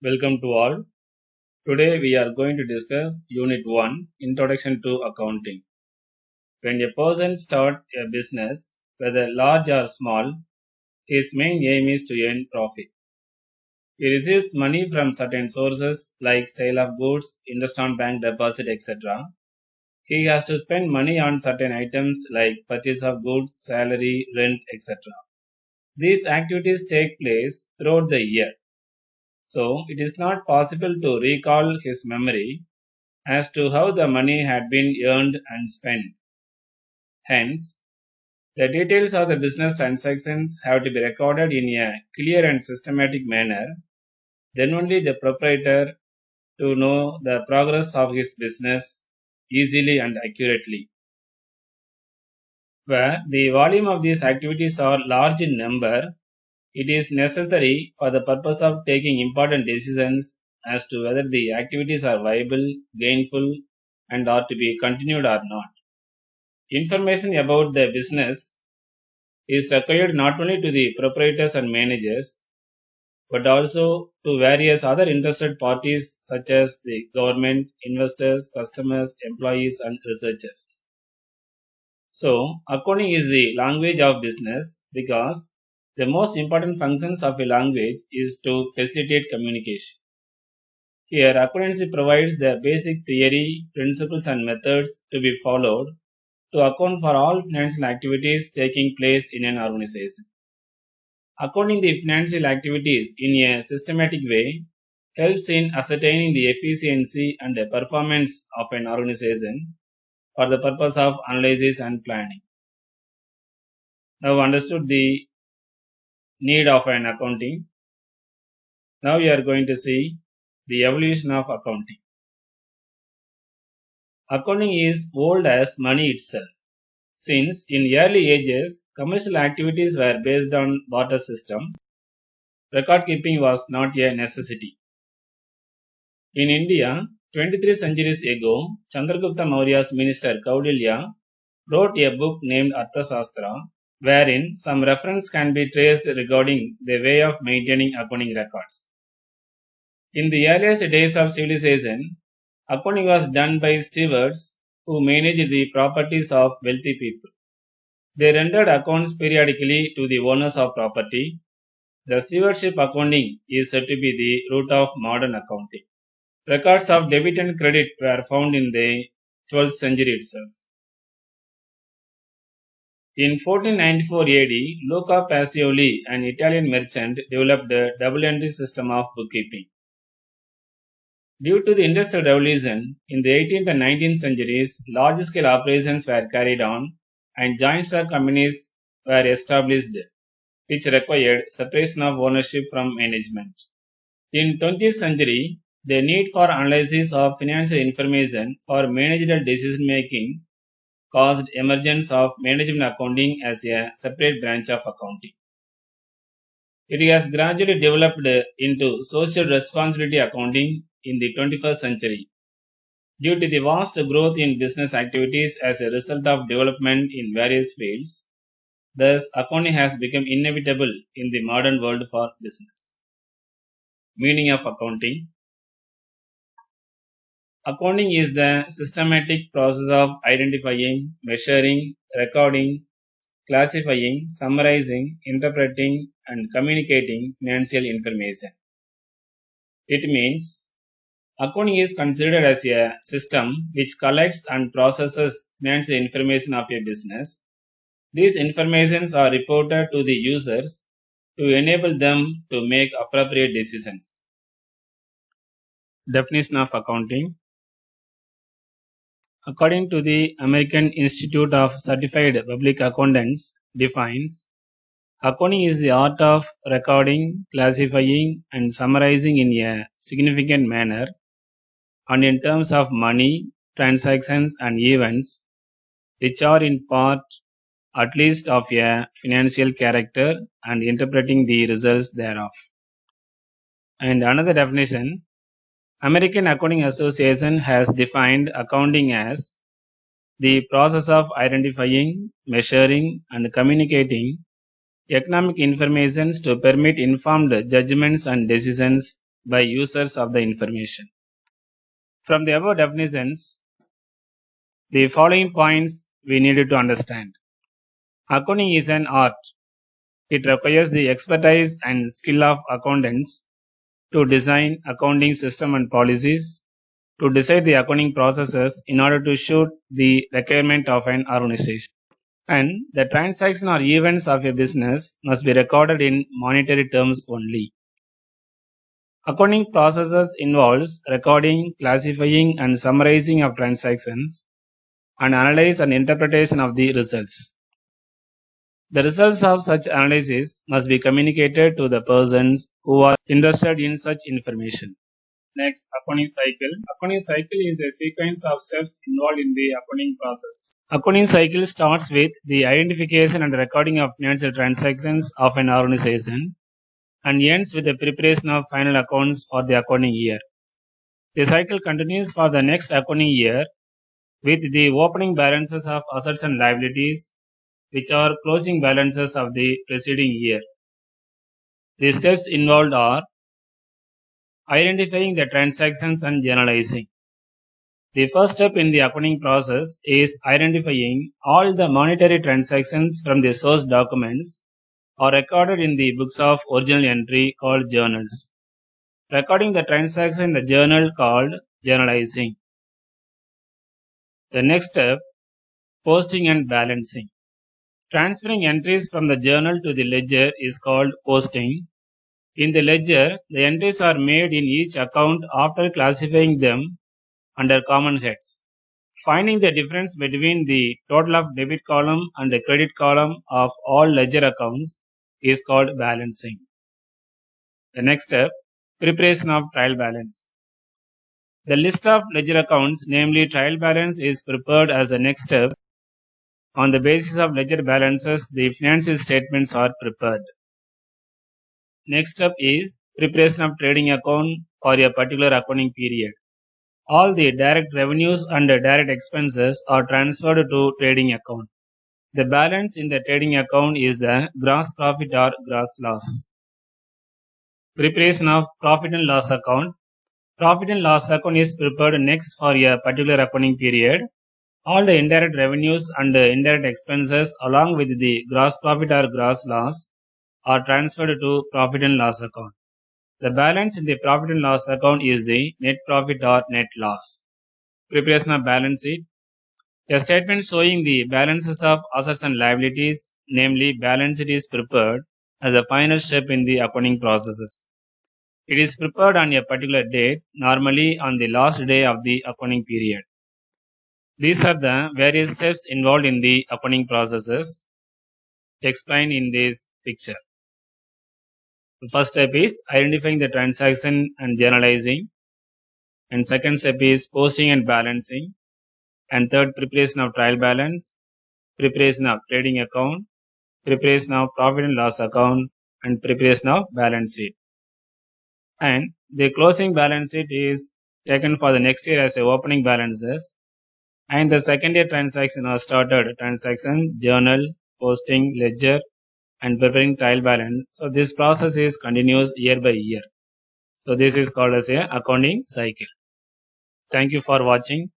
Welcome to all. Today we are going to discuss Unit 1 Introduction to Accounting. When a person starts a business, whether large or small, his main aim is to earn profit. He receives money from certain sources like sale of goods, interest on bank deposit, etc. He has to spend money on certain items like purchase of goods, salary, rent, etc. These activities take place throughout the year. So it is not possible to recall his memory as to how the money had been earned and spent. Hence, the details of the business transactions have to be recorded in a clear and systematic manner. Then only the proprietor to know the progress of his business easily and accurately. Where the volume of these activities are large in number, it is necessary for the purpose of taking important decisions as to whether the activities are viable, gainful, and are to be continued or not. Information about the business is required not only to the proprietors and managers, but also to various other interested parties such as the government, investors, customers, employees, and researchers. So, accounting is the language of business because the most important functions of a language is to facilitate communication. Here, accountancy provides the basic theory, principles, and methods to be followed to account for all financial activities taking place in an organization. Accounting the financial activities in a systematic way helps in ascertaining the efficiency and the performance of an organization for the purpose of analysis and planning. Now understood the need of an accounting. Now we are going to see the evolution of accounting. Accounting is old as money itself. Since in early ages, commercial activities were based on barter system, record keeping was not a necessity. In India, 23 centuries ago, Chandragupta Maurya's minister Kaudilya wrote a book named Arthasastra, wherein some reference can be traced regarding the way of maintaining accounting records. In the earliest days of civilization, accounting was done by stewards who managed the properties of wealthy people. They rendered accounts periodically to the owners of property. The stewardship accounting is said to be the root of modern accounting. Records of debit and credit were found in the 12th century itself. In 1494 AD, Luca Pacioli, an Italian merchant, developed a double-entry system of bookkeeping. Due to the Industrial Revolution, in the 18th and 19th centuries, large-scale operations were carried on and joint stock companies were established, which required separation of ownership from management. In 20th century, the need for analysis of financial information for managerial decision-making caused emergence of management accounting as a separate branch of accounting. It has gradually developed into social responsibility accounting in the 21st century. Due to the vast growth in business activities as a result of development in various fields, thus accounting has become inevitable in the modern world for business. Meaning of accounting. Accounting is the systematic process of identifying, measuring, recording, classifying, summarizing, interpreting, and communicating financial information. It means accounting is considered as a system which collects and processes financial information of a business. These informations are reported to the users to enable them to make appropriate decisions. Definition of accounting. According to the American Institute of Certified Public Accountants defines, accounting is the art of recording, classifying, and summarizing in a significant manner and in terms of money, transactions, and events which are in part at least of a financial character and interpreting the results thereof. And another definition, American Accounting Association has defined accounting as the process of identifying, measuring, and communicating economic information to permit informed judgments and decisions by users of the information. From the above definitions, the following points we needed to understand. Accounting is an art. It requires the expertise and skill of accountants to design accounting system and policies, to decide the accounting processes in order to suit the requirement of an organization. And the transaction or events of a business must be recorded in monetary terms only. Accounting processes involves recording, classifying and summarizing of transactions and analysis and interpretation of the results. The results of such analysis must be communicated to the persons who are interested in such information. Next, accounting cycle. Accounting cycle is the sequence of steps involved in the accounting process. Accounting cycle starts with the identification and recording of financial transactions of an organization and ends with the preparation of final accounts for the accounting year. The cycle continues for the next accounting year with the opening balances of assets and liabilities, which are closing balances of the preceding year. The steps involved are identifying the transactions and journalizing. The first step in the accounting process is identifying all the monetary transactions from the source documents are recorded in the books of original entry called journals. Recording the transaction in the journal called journalizing. The next step, posting and balancing. Transferring entries from the journal to the ledger is called posting. In the ledger, the entries are made in each account after classifying them under common heads. Finding the difference between the total of debit column and the credit column of all ledger accounts is called balancing. The next step, preparation of trial balance. The list of ledger accounts, namely trial balance, is prepared as the next step. On the basis of ledger balances, the financial statements are prepared. Next step is preparation of trading account for a particular accounting period. All the direct revenues and direct expenses are transferred to trading account. The balance in the trading account is the gross profit or gross loss. Preparation of profit and loss account. Profit and loss account is prepared next for a particular accounting period. All the indirect revenues and indirect expenses along with the gross profit or gross loss are transferred to profit and loss account. The balance in the profit and loss account is the net profit or net loss. Preparation of balance sheet. A statement showing the balances of assets and liabilities, namely balance sheet, is prepared as a final step in the accounting processes. It is prepared on a particular date, normally on the last day of the accounting period. These are the various steps involved in the accounting processes explained in this picture. The first step is identifying the transaction and journalizing, and second step is posting and balancing, and third, preparation of trial balance, preparation of trading account, preparation of profit and loss account, and preparation of balance sheet. And the closing balance sheet is taken for the next year as a opening balances, and the second year transaction are started transaction, journal, posting, ledger, and preparing trial balance. So this process is continuous year by year. So this is called as a accounting cycle. Thank you for watching.